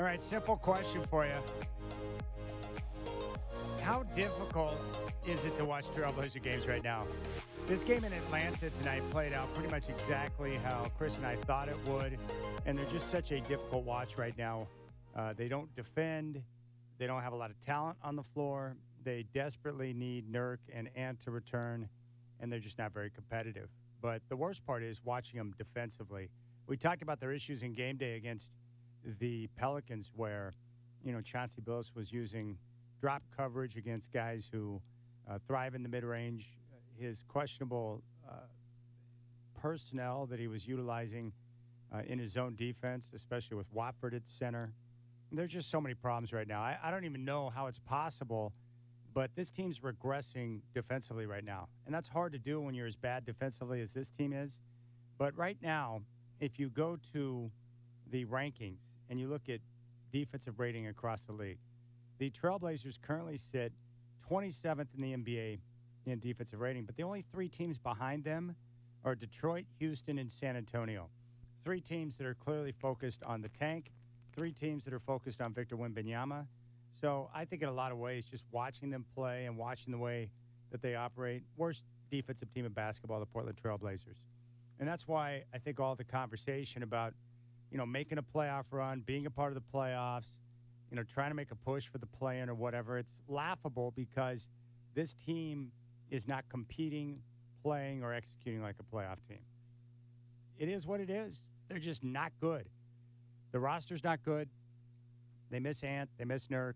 All right, simple question for you. How difficult is it to watch Trailblazer games right now? This game in Atlanta tonight played out pretty much exactly how Chris and I thought it would, and they're just such a difficult watch right now. They don't defend. They don't have a lot of talent on the floor. They desperately need Nurk and Ant to return, and they're just not very competitive. But the worst part is watching them defensively. We talked about their issues in game day against the Pelicans where, Chauncey Billups was using drop coverage against guys who thrive in the mid-range. His questionable personnel that he was utilizing in his zone defense, especially with Watford at center. And there's just so many problems right now. I don't even know how it's possible, but this team's regressing defensively right now. And that's hard to do when you're as bad defensively as this team is. But right now, if you go to the rankings and you look at defensive rating across the league, the Trailblazers currently sit 27th in the NBA in defensive rating, but the only three teams behind them are Detroit, Houston, and San Antonio. Three teams that are clearly focused on the tank, three teams that are focused on Victor Wembanyama. So I think in a lot of ways, just watching them play and watching the way that they operate, worst defensive team in basketball, the Portland Trailblazers. And that's why I think all the conversation about, making a playoff run, being a part of the playoffs, trying to make a push for the play-in or whatever, it's laughable because this team is not competing, playing, or executing like a playoff team. It is what it is. They're just not good. The roster's not good. They miss Ant. They miss Nurk.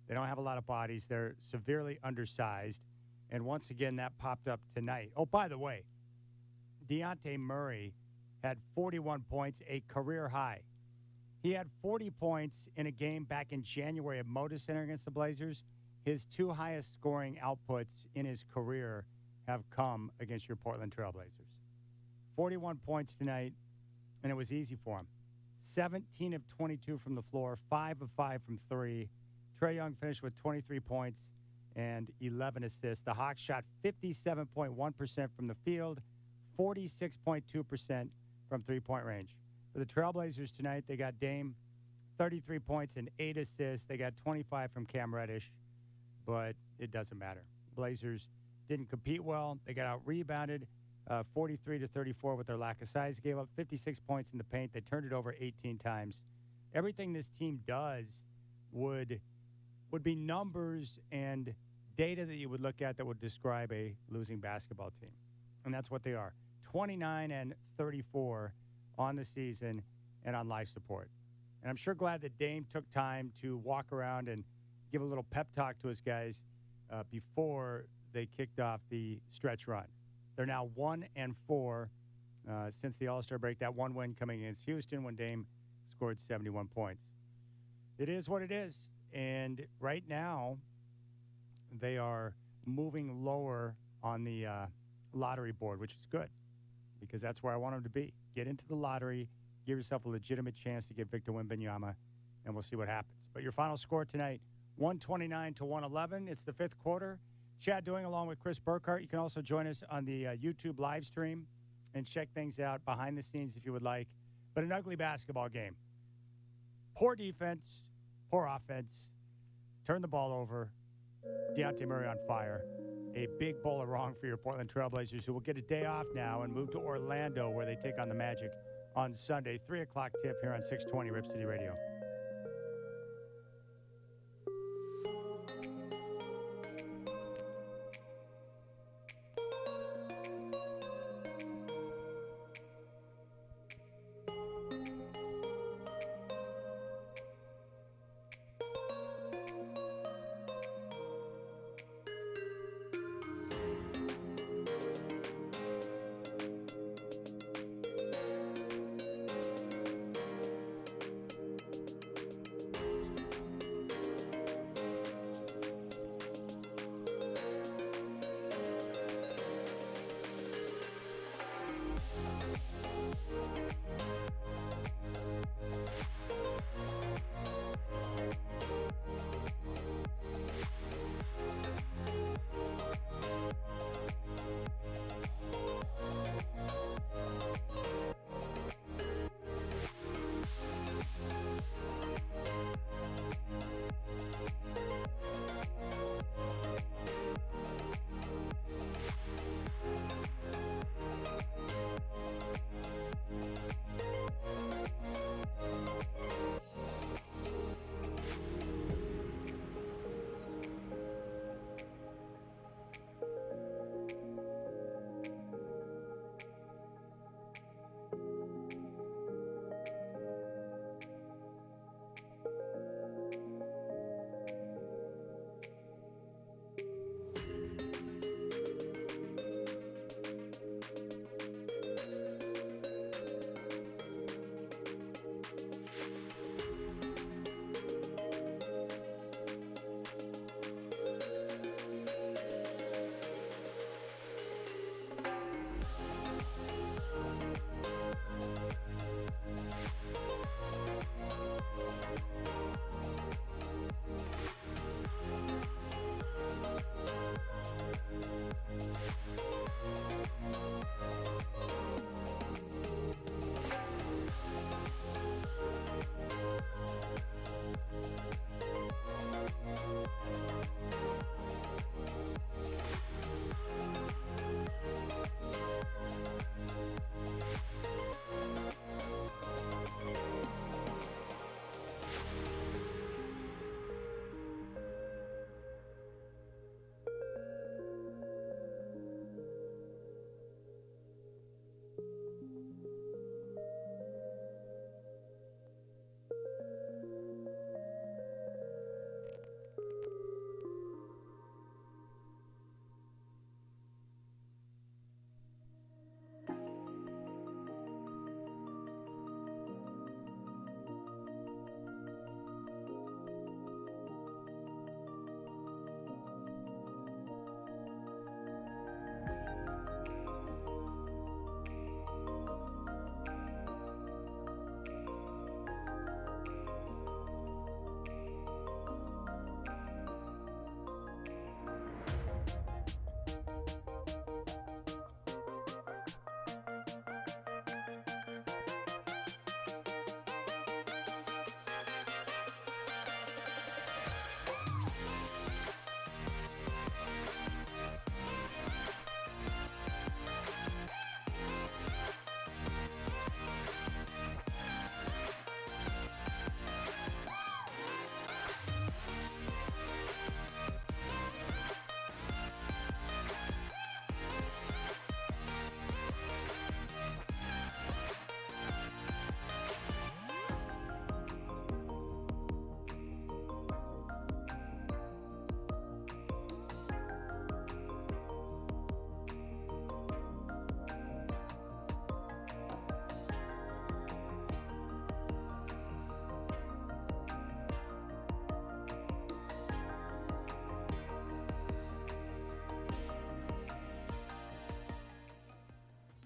They don't have a lot of bodies. They're severely undersized. And once again, that popped up tonight. Oh, by the way, Dejounte Murray had 41 points, a career high. He had 40 points in a game back in January at Moda Center against the Blazers. His two highest scoring outputs in his career have come against your Portland Trailblazers. 41 points tonight, and it was easy for him. 17 of 22 from the floor, 5 of 5 from three. Trae Young finished with 23 points and 11 assists. The Hawks shot 57.1% from the field, 46.2% from three-point range. For the Trailblazers tonight, they got Dame, 33 points and 8 assists. They got 25 from Cam Reddish, but it doesn't matter. Blazers didn't compete well. They got out-rebounded 43-34 with their lack of size. Gave up 56 points in the paint. They turned it over 18 times. Everything this team does would be numbers and data that you would look at that would describe a losing basketball team. And that's what they are. 29-34 on the season and on life support. And I'm sure glad that Dame took time to walk around and give a little pep talk to his guys before they kicked off the stretch run. They're now 1-4 since the All-Star break. That one win coming against Houston when Dame scored 71 points. It is what it is. And right now, they are moving lower on the lottery board, which is good because that's where I want them to be. Get into the lottery, give yourself a legitimate chance to get Victor Wembanyama, and we'll see what happens. But your final score tonight, 129-111. It's the fifth quarter. Chad doing along with Chris Burkhart. You can also join us on the YouTube live stream and check things out behind the scenes if you would like. But an ugly basketball game. Poor defense, poor offense. Turn the ball over. Dejounte Murray on fire. A big bowl of wrong for your Portland Trailblazers, who will get a day off now and move to Orlando, where they take on the Magic on Sunday. 3 o'clock tip here on 620 Rip City Radio.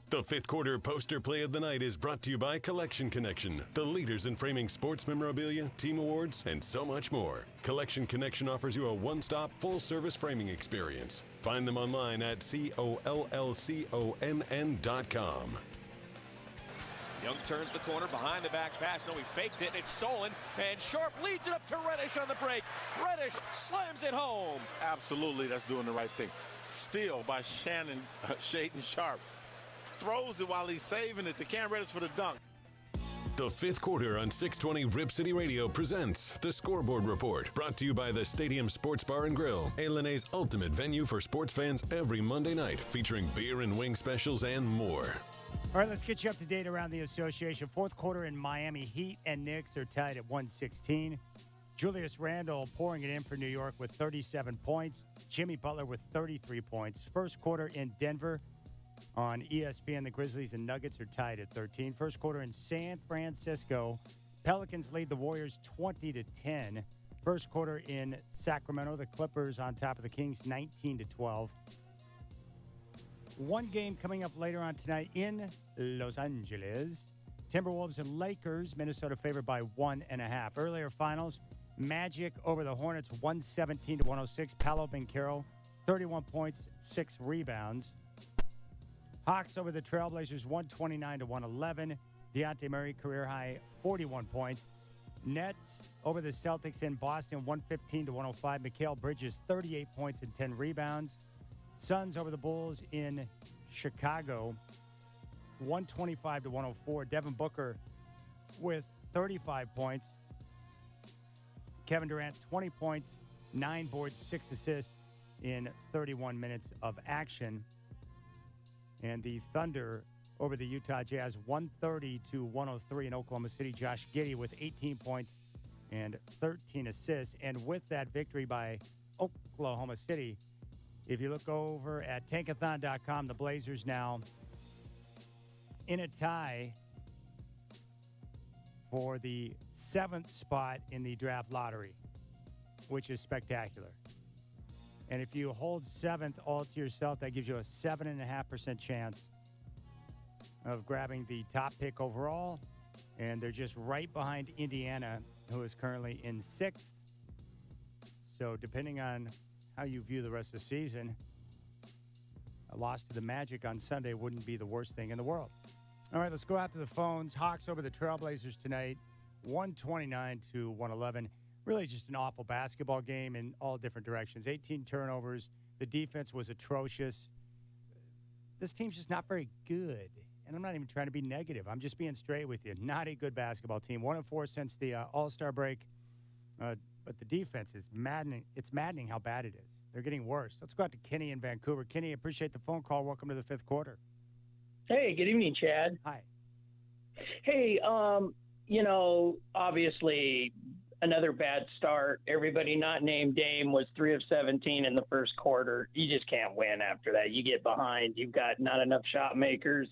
The fifth quarter poster play of the night is brought to you by Collection Connection, the leaders in framing sports memorabilia, team awards, and so much more. Collection Connection offers you a one-stop, full-service framing experience. Find them online at COLLCONN.com. Young turns the corner, behind the back pass. No, he faked it. It's stolen, and Sharp leads it up to Reddish on the break. Reddish slams it home. Absolutely, that's doing the right thing. Steal by Shaden Sharp. Throws it while he's saving it to Cam Reddish for the dunk. The fifth quarter on 620 Rip City Radio presents the Scoreboard Report, brought to you by the Stadium Sports Bar and Grill, A-Lene's ultimate venue for sports fans every Monday night, featuring beer and wing specials and more. All right, let's get you up to date around the association. Fourth quarter in Miami, Heat and Knicks are tied at 116. Julius Randle pouring it in for New York with 37 points. Jimmy Butler with 33 points. First quarter in Denver. On ESPN, the Grizzlies and Nuggets are tied at 13. First quarter in San Francisco, Pelicans lead the Warriors 20-10. First quarter in Sacramento, the Clippers on top of the Kings 19-12. One game coming up later on tonight in Los Angeles. Timberwolves and Lakers, Minnesota favored by 1.5. Earlier finals, Magic over the Hornets 117-106. Paolo Banchero, 31 points, 6 rebounds. Hawks over the Trailblazers 129-111. Dejounte Murray, career high, 41 points. Nets over the Celtics in Boston 115-105. Mikal Bridges, 38 points and 10 rebounds. Suns over the Bulls in Chicago 125-104. Devin Booker with 35 points. Kevin Durant, 20 points, 9 boards, 6 assists in 31 minutes of action. And the Thunder over the Utah Jazz 130-103 in Oklahoma City. Josh Giddey with 18 points and 13 assists. And with that victory by Oklahoma City, if you look over at tankathon.com, the Blazers now in a tie for the 7th spot in the draft lottery, which is spectacular. And if you hold 7th all to yourself, that gives you a 7.5% chance of grabbing the top pick overall. And they're just right behind Indiana, who is currently in 6th. So depending on how you view the rest of the season, a loss to the Magic on Sunday wouldn't be the worst thing in the world. All right, let's go out to the phones. Hawks over the Trailblazers tonight, 129-111. Really just an awful basketball game in all different directions. 18 turnovers. The defense was atrocious. This team's just not very good. And I'm not even trying to be negative. I'm just being straight with you. Not a good basketball team. 1-4 since the All-Star break. But the defense is maddening. It's maddening how bad it is. They're getting worse. Let's go out to Kenny in Vancouver. Kenny, appreciate the phone call. Welcome to the fifth quarter. Hey, good evening, Chad. Hi. Hey, obviously another bad start. Everybody not named Dame was 3 of 17 in the first quarter. You just can't win after that. You get behind. You've got not enough shot makers.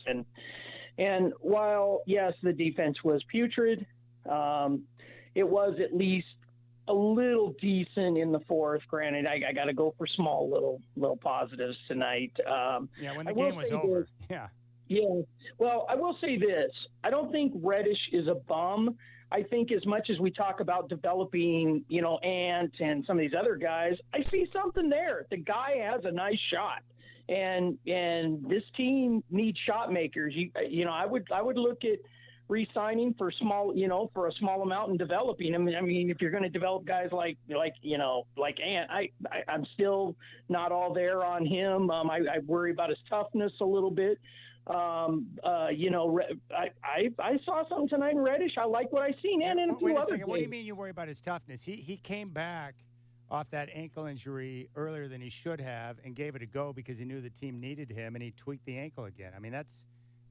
And while, yes, the defense was putrid, it was at least a little decent in the fourth. Granted, I got to go for small little positives tonight. When the game was over. Yeah. Well, I will say this. I don't think Reddish is a bum. I think as much as we talk about developing, Ant and some of these other guys, I see something there. The guy has a nice shot. And this team needs shot makers. I would look at re-signing for for a small amount and developing him. I mean, if you're going to develop guys like Ant, I'm still not all there on him. I worry about his toughness a little bit. I saw something tonight in Reddish. I like what I seen, and in a few Wait a other second. games. What do you mean you worry about his toughness? He came back off that ankle injury earlier than he should have and gave it a go because he knew the team needed him, and he tweaked the ankle again. I mean, that's,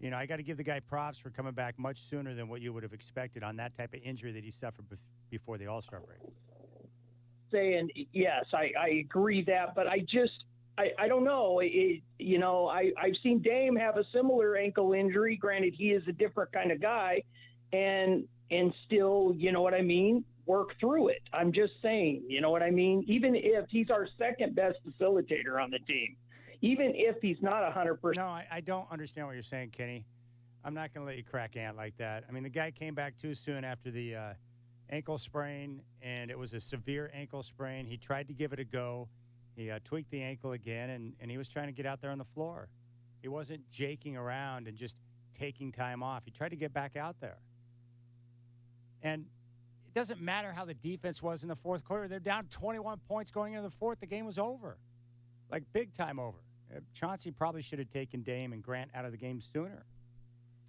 I got to give the guy props for coming back much sooner than what you would have expected on that type of injury that he suffered before the All-Star break. Saying, yes, I agree that, but I don't know. I've seen Dame have a similar ankle injury. Granted, he is a different kind of guy, and still, you know what I mean, work through it. I'm just saying, you know what I mean? Even if he's our second best facilitator on the team, even if he's not 100%. No, I don't understand what you're saying, Kenny. I'm not going to let you crack Ant like that. I mean, the guy came back too soon after the ankle sprain, and it was a severe ankle sprain. He tried to give it a go. He tweaked the ankle again, and he was trying to get out there on the floor. He wasn't jaking around and just taking time off. He tried to get back out there. And it doesn't matter how the defense was in the fourth quarter. They're down 21 points going into the fourth. The game was over, like big time over. Chauncey probably should have taken Dame and Grant out of the game sooner.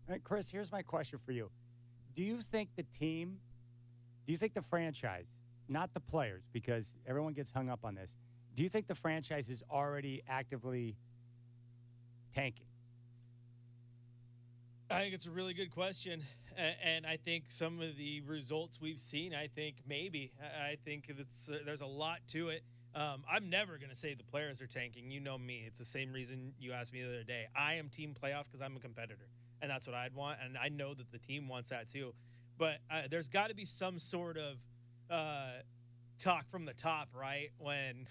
All right, Chris, here's my question for you. Do you think the franchise, not the players, because everyone gets hung up on this, do you think the franchise is already actively tanking? I think it's a really good question. And I think some of the results we've seen, I think maybe. I think there's a lot to it. I'm never going to say the players are tanking. You know me. It's the same reason you asked me the other day. I am team playoff because I'm a competitor, and that's what I'd want, and I know that the team wants that too. But there's got to be some sort of talk from the top, right, when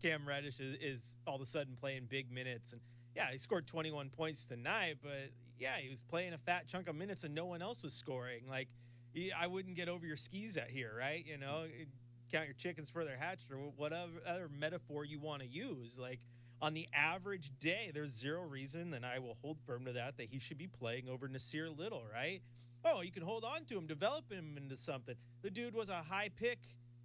Cam Reddish is all of a sudden playing big minutes. And, yeah, he scored 21 points tonight, but, yeah, he was playing a fat chunk of minutes and no one else was scoring. Like, I wouldn't get over your skis out here, right? You know, count your chickens before they're hatched or whatever other metaphor you want to use. Like, on the average day, there's zero reason, and I will hold firm to that he should be playing over Nasir Little, right? Oh, you can hold on to him, develop him into something. The dude was a high pick,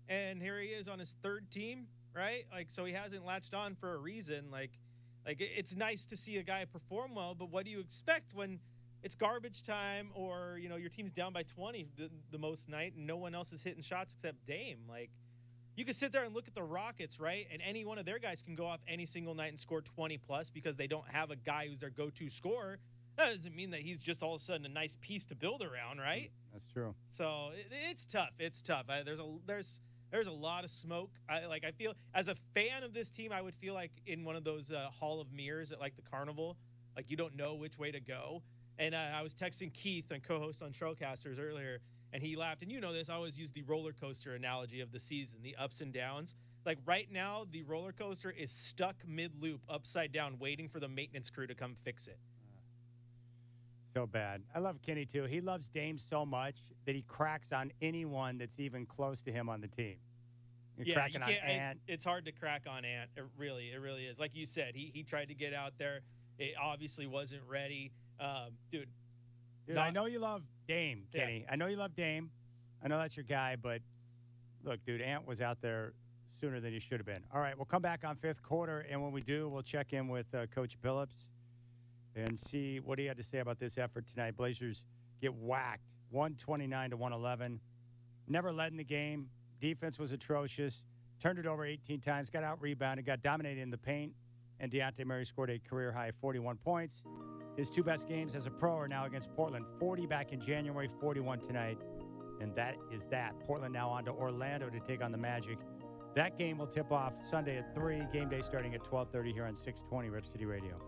and here he is on his third team, right? Like, so he hasn't latched on for a reason. Like it's nice to see a guy perform well, but what do you expect when it's garbage time or, you know, your team's down by 20 the most night and no one else is hitting shots except Dame? Like, you can sit there and look at the Rockets, right? And any one of their guys can go off any single night and score 20-plus because they don't have a guy who's their go-to scorer. That doesn't mean that he's just all of a sudden a nice piece to build around, right? That's true. So it's tough. It's tough. There's a lot of smoke. I feel as a fan of this team, I would feel like in one of those Hall of Mirrors at like the carnival, like you don't know which way to go. And I was texting Keith, and co-host on Trailcasters earlier, and he laughed. And you know this, I always use the roller coaster analogy of the season, the ups and downs. Like right now, the roller coaster is stuck mid-loop, upside down, waiting for the maintenance crew to come fix it. So bad. I love Kenny, too. He loves Dame so much that he cracks on anyone that's even close to him on the team. You're cracking on Ant. It's hard to crack on Ant. It really is. Like you said, he tried to get out there. It obviously wasn't ready. Dude, I know you love Dame, Kenny. Yeah. I know you love Dame. I know that's your guy, but look, dude, Ant was out there sooner than he should have been. All right, we'll come back on fifth quarter, and when we do, we'll check in with Coach Billups and see what he had to say about this effort tonight. Blazers get whacked, 129-111. Never led in the game. Defense was atrocious. Turned it over 18 times, got out-rebounded, got dominated in the paint, and Dejounte Murray scored a career-high 41 points. His two best games as a pro are now against Portland, 40 back in January, 41 tonight, and that is that. Portland now on to Orlando to take on the Magic. That game will tip off Sunday at 3, game day starting at 12:30 here on 620 Rip City Radio.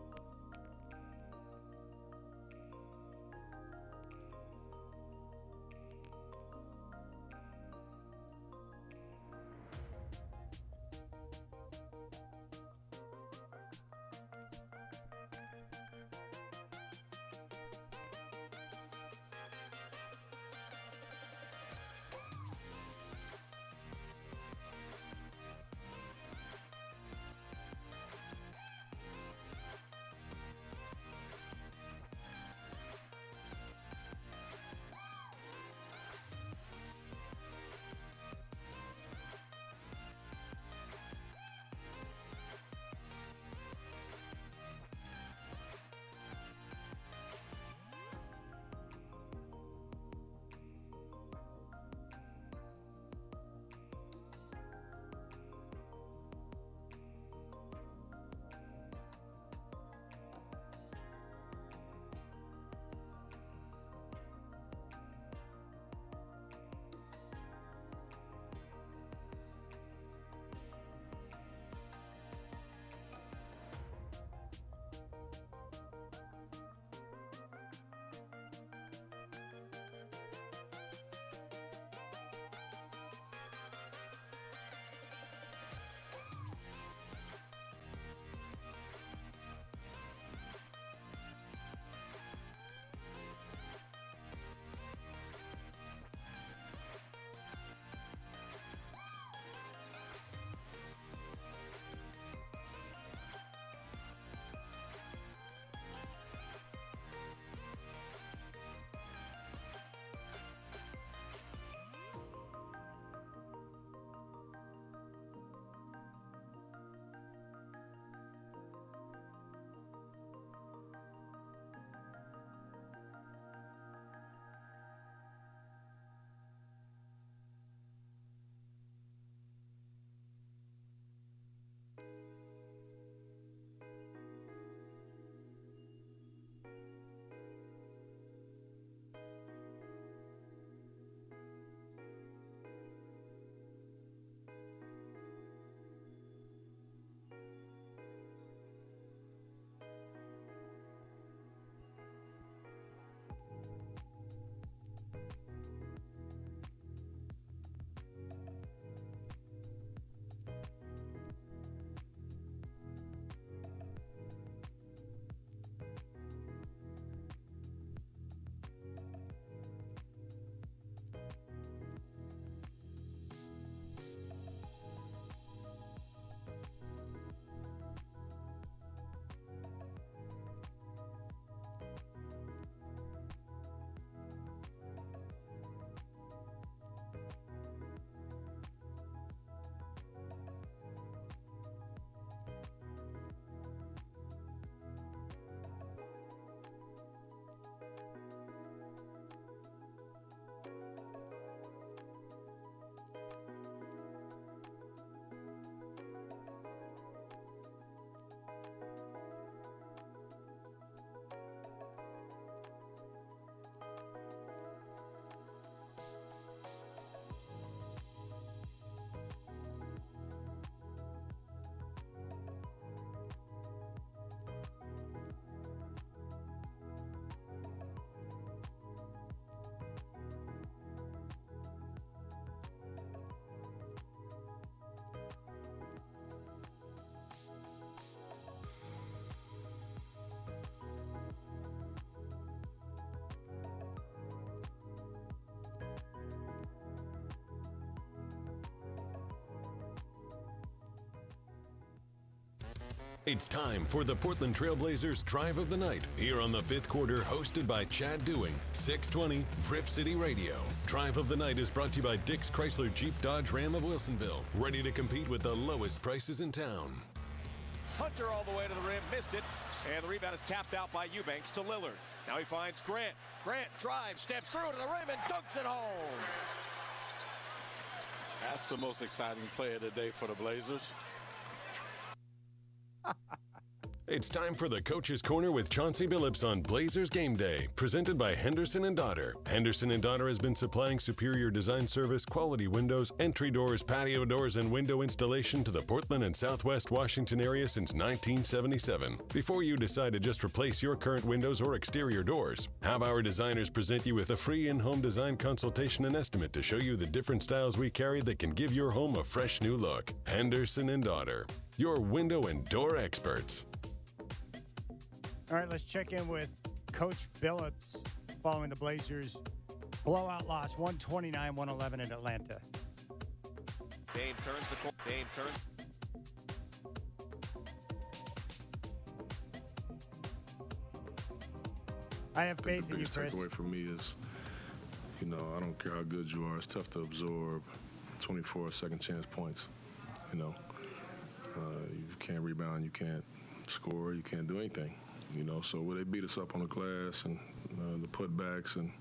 It's time for the Portland Trailblazers Drive of the Night, here on the fifth quarter, hosted by Chad Dewing, 620 Rip City Radio. Drive of the Night is brought to you by Dick's Chrysler Jeep Dodge Ram of Wilsonville, ready to compete with the lowest prices in town. Hunter all the way to the rim, missed it, and the rebound is tapped out by Eubanks to Lillard. Now he finds Grant. Grant drives, steps through to the rim, and dunks it home. That's the most exciting play of the day for the Blazers. It's time for the Coach's Corner with Chauncey Billups on Blazers Game Day, presented by Henderson & Daughter. Henderson & Daughter has been supplying superior design service, quality windows, entry doors, patio doors, and window installation to the Portland and Southwest Washington area since 1977. Before you decide to just replace your current windows or exterior doors, have our designers present you with a free in-home design consultation and estimate to show you the different styles we carry that can give your home a fresh new look. Henderson & Daughter, your window and door experts. All right, let's check in with Coach Billups following the Blazers' blowout loss, 129-111 in Atlanta. Dame turns the corner. Dame turns. I have faith The in you, biggest Chris. takeaway for me is, I don't care how good you are. It's tough to absorb 24 second chance points. You can't rebound, you can't score, you can't do anything. So they beat us up on the glass and the putbacks, and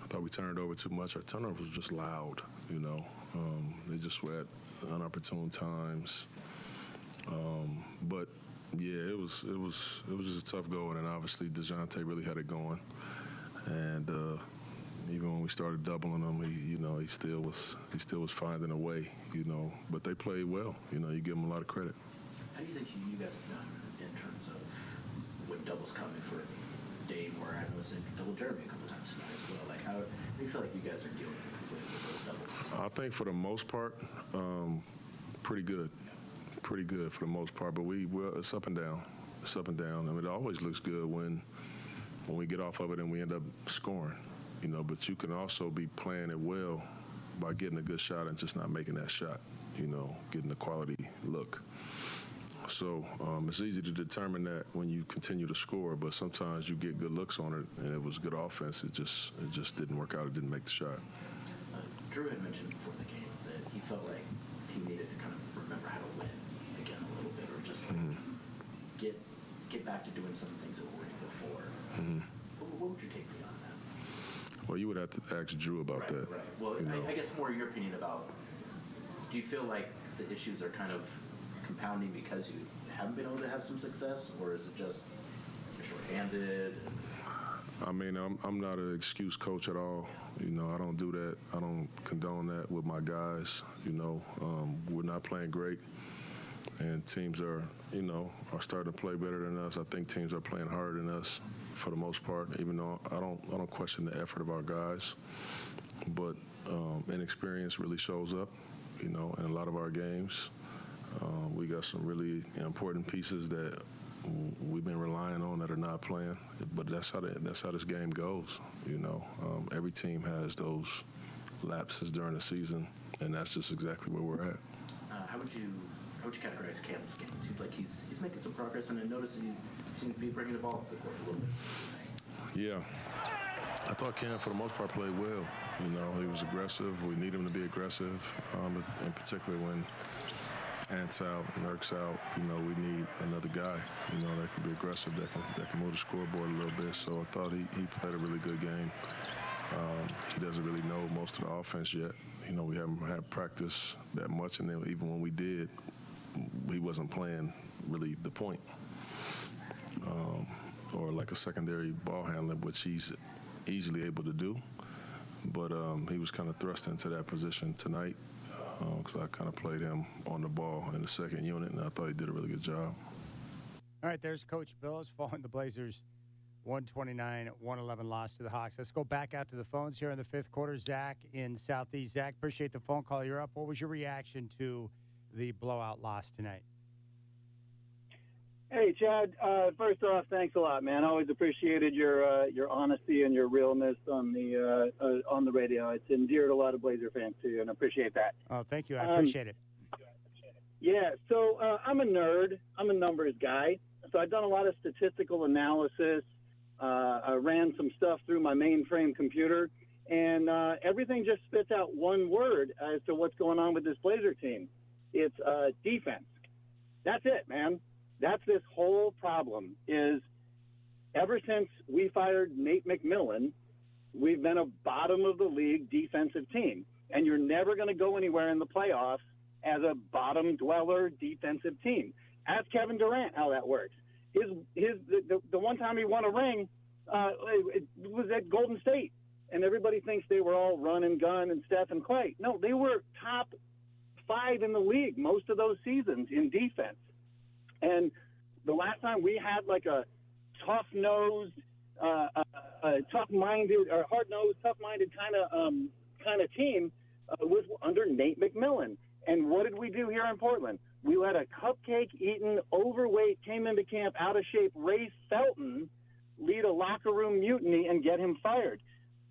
I thought we turned it over too much. Our turnover was just loud. They just were at inopportune times. But yeah, it was just a tough going, and obviously DeJounte really had it going, and even when we started doubling him, he still was finding a way. But they played well. You give them a lot of credit. How do you think you guys have done in terms of when doubles come in for Dame, or I know it's double Jeremy a couple times tonight as well? Like, how do you feel like you guys are dealing with those doubles? I think for the most part, pretty good. Pretty good for the most part, but it's up and down. It's up and down. I mean, it always looks good when we get off of it and we end up scoring, but you can also be playing it well by getting a good shot and just not making that shot, getting the quality look. So it's easy to determine that when you continue to score, but sometimes you get good looks on it, and it was good offense. It just didn't work out. It didn't make the shot. Drew had mentioned before the game that he felt like he needed to kind of remember how to win again a little bit, or just get back to doing some things that were working before. What would your take be on that? Well, you would have to ask Drew about that. Right. Well, I guess more your opinion about, do you feel like the issues are kind of compounding because you haven't been able to have some success, or is it just you're shorthanded? I mean, I'm not an excuse coach at all. I don't do that. I don't condone that with my guys. We're not playing great, and teams are starting to play better than us. I think teams are playing harder than us for the most part, even though I don't question the effort of our guys. But inexperience really shows up, in a lot of our games. We got some really important pieces that we've been relying on that are not playing, but that's how this game goes. Every team has those lapses during the season, and that's just exactly where we're at. How would you categorize Cam's game? It seems like he's making some progress, and I noticed he seems to be bringing the ball up the court a little bit. Yeah. I thought Cam, for the most part, played well. He was aggressive. We need him to be aggressive, in particular when Ant's out, Nurk's out. We need another guy, that can be aggressive, that can move the scoreboard a little bit. So I thought he played a really good game. He doesn't really know most of the offense yet. We haven't had practice that much, and then even when we did, he wasn't playing really the point. Or like a secondary ball handler, which he's easily able to do. But he was kind of thrust into that position tonight, because I kind of played him on the ball in the second unit, and I thought he did a really good job. All right, there's Coach Billups following the Blazers' 129-111 loss to the Hawks. Let's go back out to the phones here in the fifth quarter. Zach in Southeast. Zach, appreciate the phone call. You're up. What was your reaction to the blowout loss tonight? Hey, Chad. First off, thanks a lot, man. Always appreciated your honesty and your realness on the radio. It's endeared a lot of Blazer fans to you, and I appreciate that. Oh, thank you. I appreciate it. Yeah, so I'm a nerd. I'm a numbers guy. So I've done a lot of statistical analysis. I ran some stuff through my mainframe computer, and everything just spits out one word as to what's going on with this Blazer team. It's defense. That's it, man. That's this whole problem is ever since we fired Nate McMillan, we've been a bottom of the league defensive team. And you're never going to go anywhere in the playoffs as a bottom dweller defensive team. Ask Kevin Durant how that works. The one time he won a ring it was at Golden State, and everybody thinks they were all run and gun and Steph and Clay. No, they were top 5 in the league most of those seasons in defense. And the last time we had like a tough-nosed, tough-minded, or hard-nosed, tough-minded kind of team was under Nate McMillan. And what did we do here in Portland? We let a cupcake-eating, overweight, came into camp out of shape Ray Felton lead a locker room mutiny and get him fired.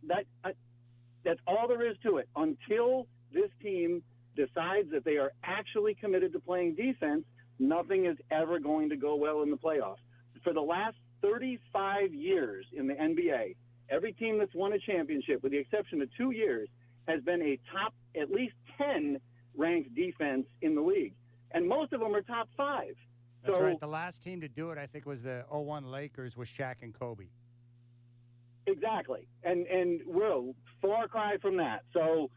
That's all there is to it. Until this team decides that they are actually committed to playing defense, nothing is ever going to go well in the playoffs. For the last 35 years in the NBA, every team that's won a championship, with the exception of 2 years, has been a top at least 10 ranked defense in the league. And most of them are top 5. That's right. The last team to do it, I think, was the 01 Lakers with Shaq and Kobe. Exactly. And we're a far cry from that. So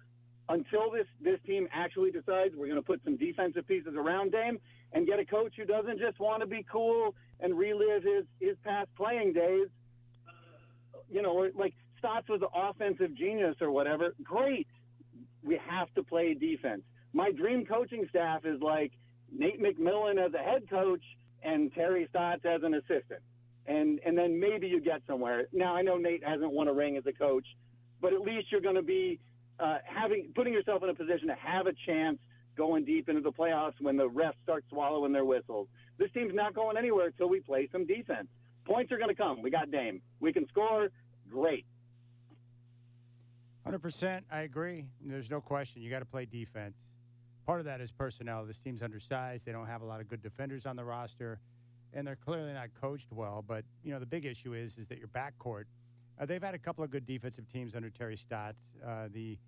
until this team actually decides we're going to put some defensive pieces around Dame and get a coach who doesn't just want to be cool and relive his past playing days, or like Stotts was an offensive genius or whatever, great. We have to play defense. My dream coaching staff is like Nate McMillan as a head coach and Terry Stotts as an assistant. And then maybe you get somewhere. Now, I know Nate hasn't won a ring as a coach, but at least you're going to be putting yourself in a position to have a chance going deep into the playoffs when the refs start swallowing their whistles. This team's not going anywhere until we play some defense. Points are going to come. We got Dame. We can score. Great. 100%. I agree. There's no question. You got to play defense. Part of that is personnel. This team's undersized. They don't have a lot of good defenders on the roster, and they're clearly not coached well. But, the big issue is that your backcourt, they've had a couple of good defensive teams under Terry Stotts. The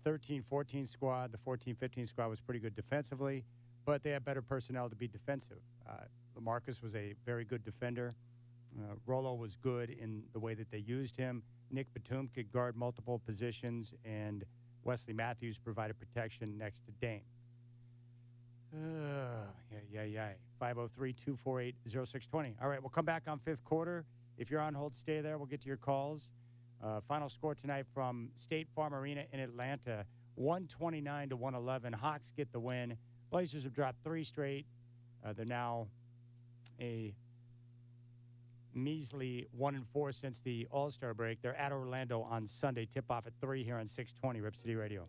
13-14 squad, the 14-15 squad was pretty good defensively, but they had better personnel to be defensive. LaMarcus was a very good defender. Rolo was good in the way that they used him. Nick Batum could guard multiple positions, and Wesley Matthews provided protection next to Dame. 503-248-0620. All right, we'll come back on fifth quarter. If you're on hold, stay there. We'll get to your calls. Final score tonight from State Farm Arena in Atlanta, 129-111. Hawks get the win. Blazers have dropped 3 straight. They're now a measly 1-4 since the All-Star break. They're at Orlando on Sunday. Tip-off at 3 here on 620 Rip City Radio.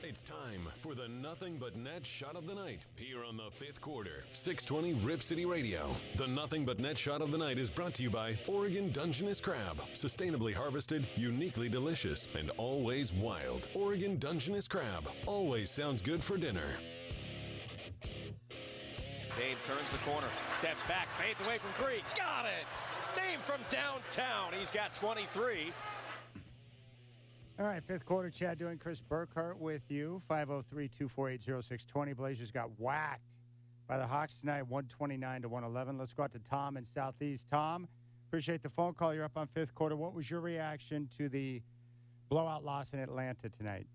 It's time for the Nothing But Net Shot of the Night here on the fifth quarter. 620 Rip City Radio. The Nothing But Net Shot of the Night is brought to you by Oregon Dungeness Crab. Sustainably harvested, uniquely delicious, and always wild. Oregon Dungeness Crab. Always sounds good for dinner. Dame turns the corner, steps back, fades away from three. Got it! Dame from downtown. He's got 23. All right, fifth quarter, Chad doing Chris Burkhart with you. 503-248-0620. Blazers got whacked by the Hawks tonight, 129-111. Let's go out to Tom in Southeast. Tom, appreciate the phone call. You're up on fifth quarter. What was your reaction to the blowout loss in Atlanta tonight?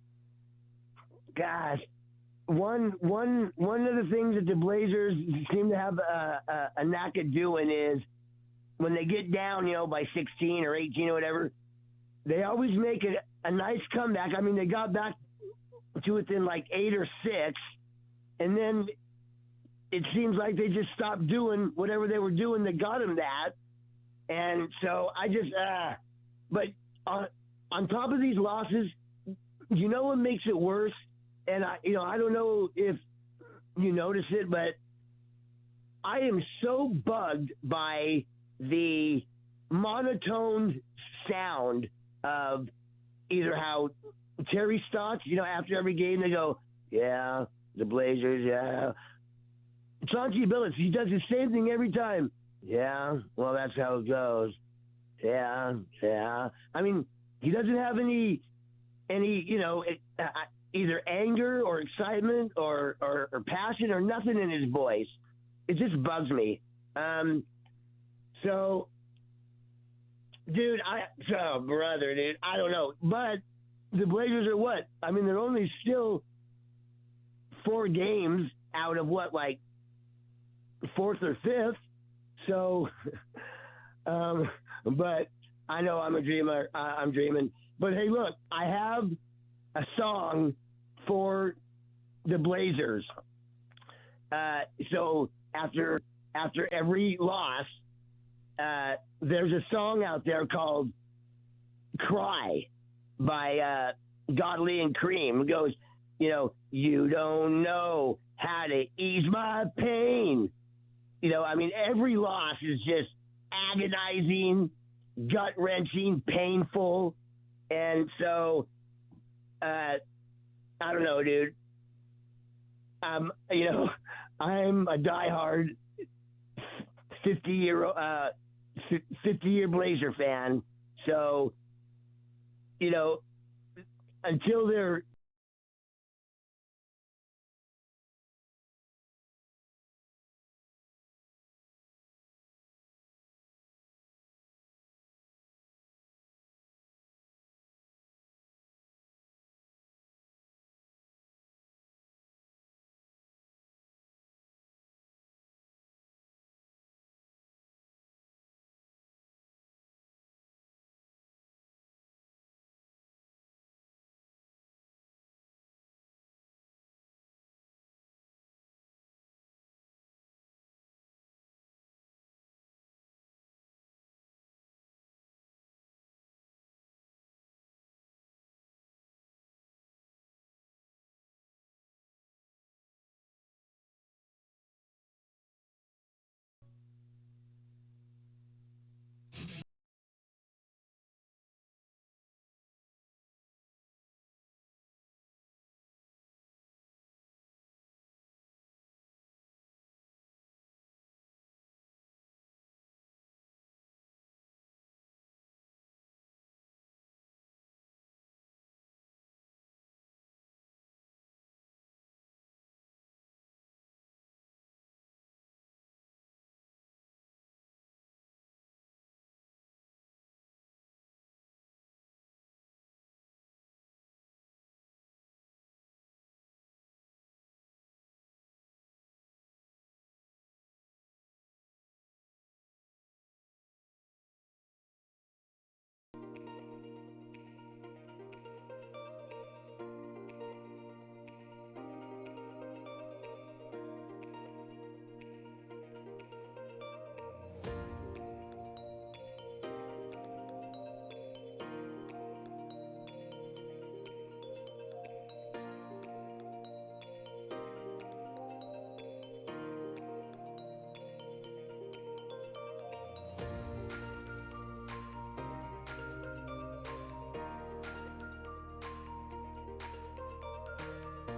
Gosh, one of the things that the Blazers seem to have a knack at doing is when they get down, by 16 or 18 or whatever, they always make it a nice comeback. I mean, they got back to within like 8 or 6, and then it seems like they just stopped doing whatever they were doing that got them that. And so I just, but on top of these losses, you know what makes it worse? And I don't know if you notice it, but I am so bugged by the monotone sound of either how Terry Stotts, after every game they go, yeah, the Blazers, yeah. Chauncey Billups, he does the same thing every time. Yeah, well, that's how it goes. Yeah. I mean, he doesn't have any either anger or excitement or passion or nothing in his voice. It just bugs me. So, dude, brother, dude, I don't know. But the Blazers are what? I mean, they're only still 4 games out of what, like 4th or 5th. So, but I know I'm a dreamer. I'm dreaming. But hey, look, I have a song for the Blazers. So after every loss, there's a song out there called "Cry" by Godley and Cream. It goes, you don't know how to ease my pain. I mean, every loss is just agonizing, gut-wrenching, painful. And so, I don't know, dude. I'm a diehard 50-year Blazer fan. So, until they're